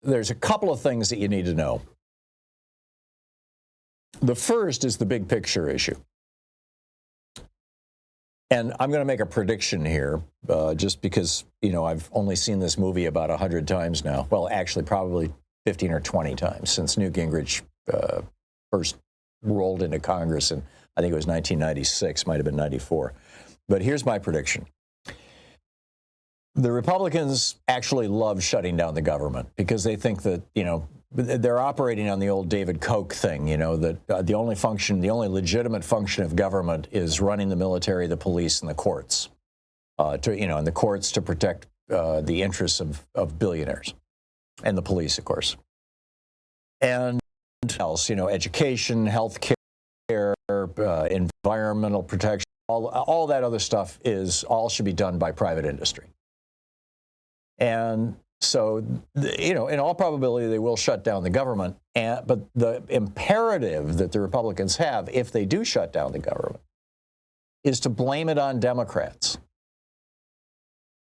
there's a couple of things that you need to know. The first is the big picture issue. And I'm going to make a prediction here, just because, I've only seen this movie about 100 times now. Well, actually, probably 15 or 20 times since Newt Gingrich first rolled into Congress, and I think it was 1996, might have been 94. But here's my prediction. The Republicans actually love shutting down the government because they think that, they're operating on the old David Koch thing, that the only legitimate function of government is running the military, the police, and the courts, and the courts to protect the interests of billionaires, and the police, of course. And else, education, health care, environmental protection, all that other stuff should be done by private industry. And so, in all probability, they will shut down the government. But the imperative that the Republicans have, if they do shut down the government, is to blame it on Democrats.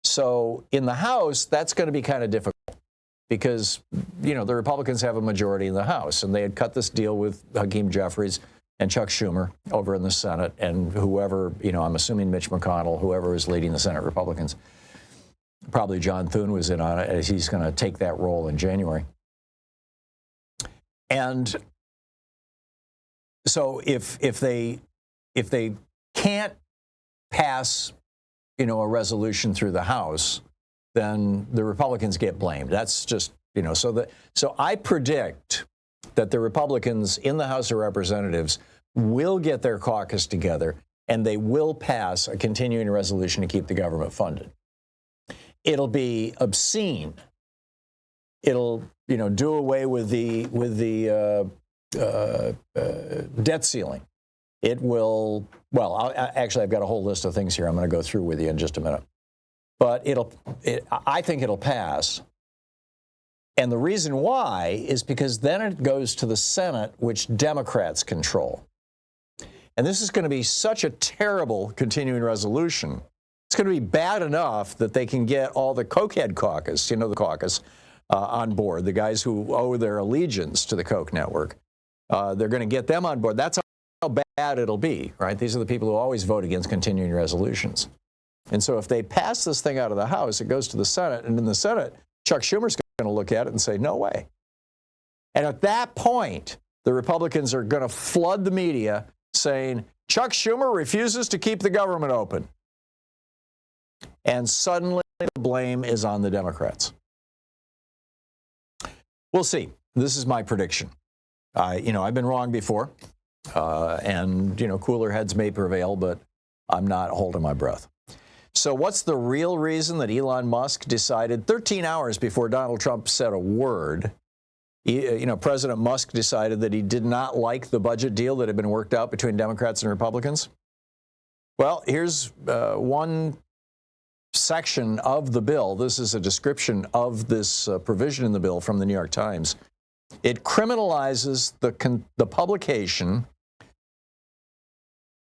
So in the House, that's going to be kind of difficult because, the Republicans have a majority in the House, and they had cut this deal with Hakeem Jeffries and Chuck Schumer over in the Senate, and whoever, I'm assuming Mitch McConnell, whoever is leading the Senate Republicans. Probably John Thune was in on it, as he's going to take that role in January. And so if they can't pass, a resolution through the House, then the Republicans get blamed. That's just, so I predict that the Republicans in the House of Representatives will get their caucus together and they will pass a continuing resolution to keep the government funded. It'll be obscene. It'll, do away with the debt ceiling. It will. Well, actually, I've got a whole list of things here I'm going to go through with you in just a minute. But I think it'll pass. And the reason why is because then it goes to the Senate, which Democrats control. And this is going to be such a terrible continuing resolution. It's going to be bad enough that they can get all the cokehead caucus, the caucus, on board, the guys who owe their allegiance to the Koch network. They're going to get them on board. That's how bad it'll be, right? These are the people who always vote against continuing resolutions. And so if they pass this thing out of the House, it goes to the Senate. And in the Senate, Chuck Schumer's going to look at it and say, no way. And at that point, the Republicans are going to flood the media saying, Chuck Schumer refuses to keep the government open. And suddenly the blame is on the Democrats. We'll see. This is my prediction. I've been wrong before, and cooler heads may prevail, but I'm not holding my breath. So what's the real reason that Elon Musk decided 13 hours before Donald Trump said a word? President Musk decided that he did not like the budget deal that had been worked out between Democrats and Republicans. Well, here's one section of the bill. This is a description of this provision in the bill from the New York Times. It criminalizes the publication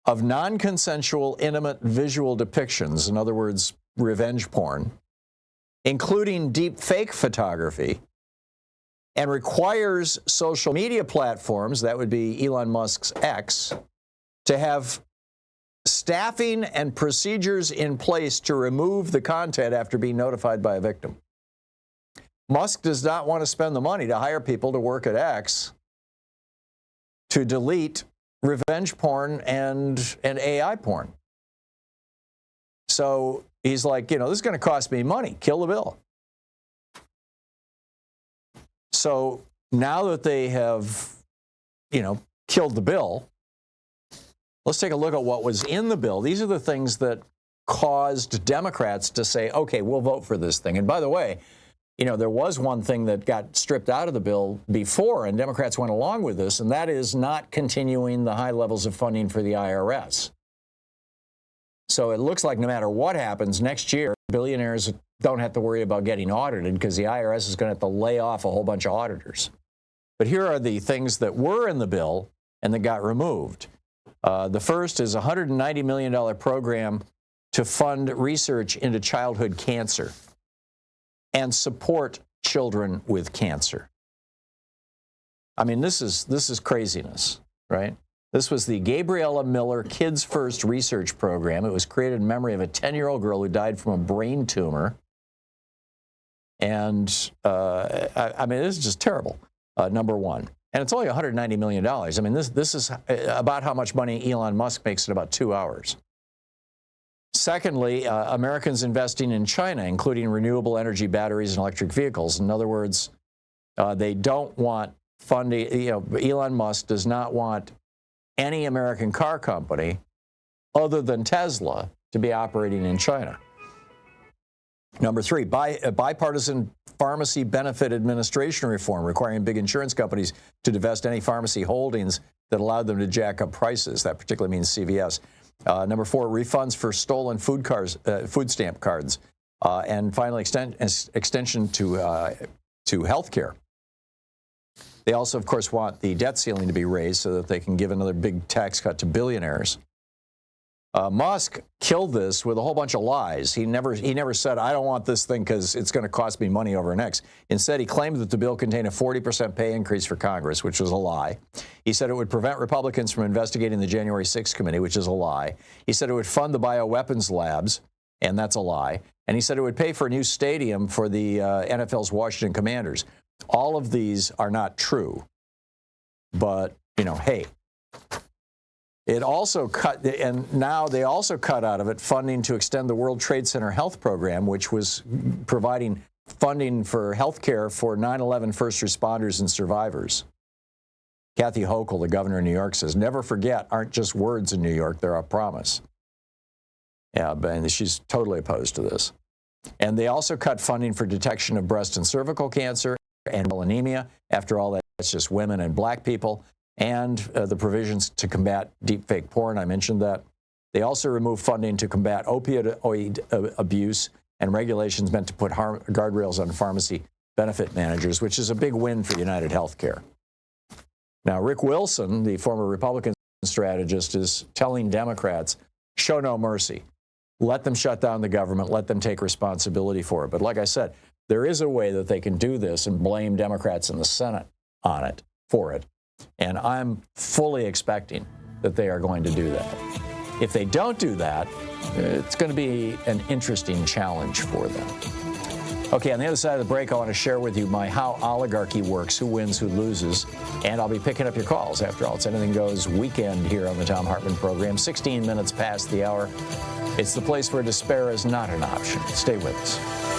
of non-consensual intimate visual depictions, in other words, revenge porn, including deep fake photography, and requires social media platforms, that would be Elon Musk's X, to have staffing and procedures in place to remove the content after being notified by a victim. Musk does not want to spend the money to hire people to work at X to delete revenge porn and AI porn. So he's like, this is going to cost me money. Kill the bill. So now that they have, killed the bill, let's take a look at what was in the bill. These are the things that caused Democrats to say, okay, we'll vote for this thing. And by the way, there was one thing that got stripped out of the bill before, and Democrats went along with this, and that is not continuing the high levels of funding for the IRS. So it looks like no matter what happens next year, billionaires don't have to worry about getting audited because the IRS is going to have to lay off a whole bunch of auditors. But here are the things that were in the bill and that got removed. The first is a $190 million program to fund research into childhood cancer and support children with cancer. I mean, this is craziness, right? This was the Gabriella Miller Kids First Research Program. It was created in memory of a 10-year-old girl who died from a brain tumor. And, I mean, this is just terrible, number one. And it's only $190 million. I mean, this is about how much money Elon Musk makes in about 2 hours. Secondly, Americans investing in China, including renewable energy batteries and electric vehicles. In other words, they don't want funding. Elon Musk does not want any American car company other than Tesla to be operating in China. Number three, bipartisan pharmacy benefit administration reform requiring big insurance companies to divest any pharmacy holdings that allowed them to jack up prices. That particularly means CVS. Number four, refunds for stolen food stamp cards. And finally, extension to health care. They also, of course, want the debt ceiling to be raised so that they can give another big tax cut to billionaires. Musk killed this with a whole bunch of lies. He never said, I don't want this thing because it's going to cost me money over X. Instead, he claimed that the bill contained a 40% pay increase for Congress, which was a lie. He said it would prevent Republicans from investigating the January 6th committee, which is a lie. He said it would fund the bioweapons labs, and that's a lie. And he said it would pay for a new stadium for the NFL's Washington Commanders. All of these are not true. But, hey. It also cut, and now they also cut out of it funding to extend the World Trade Center Health Program, which was providing funding for health care for 9/11 first responders and survivors. Kathy Hochul, the governor of New York, says, never forget aren't just words in New York, they're a promise. Yeah, and she's totally opposed to this. And they also cut funding for detection of breast and cervical cancer and anemia. After all, that's just women and black people. And the provisions to combat deepfake porn, I mentioned that. They also removed funding to combat opioid abuse and regulations meant to put guardrails on pharmacy benefit managers, which is a big win for United Healthcare. Now, Rick Wilson, the former Republican strategist, is telling Democrats, show no mercy. Let them shut down the government. Let them take responsibility for it. But like I said, there is a way that they can do this and blame Democrats in the Senate on it, for it. And I'm fully expecting that they are going to do that. If they don't do that, it's going to be an interesting challenge for them. Okay, on the other side of the break, I want to share with you my How Oligarchy Works, who wins, who loses. And I'll be picking up your calls. After all, it's Anything Goes weekend here on the Thom Hartmann Program, 16 minutes past the hour. It's the place where despair is not an option. Stay with us.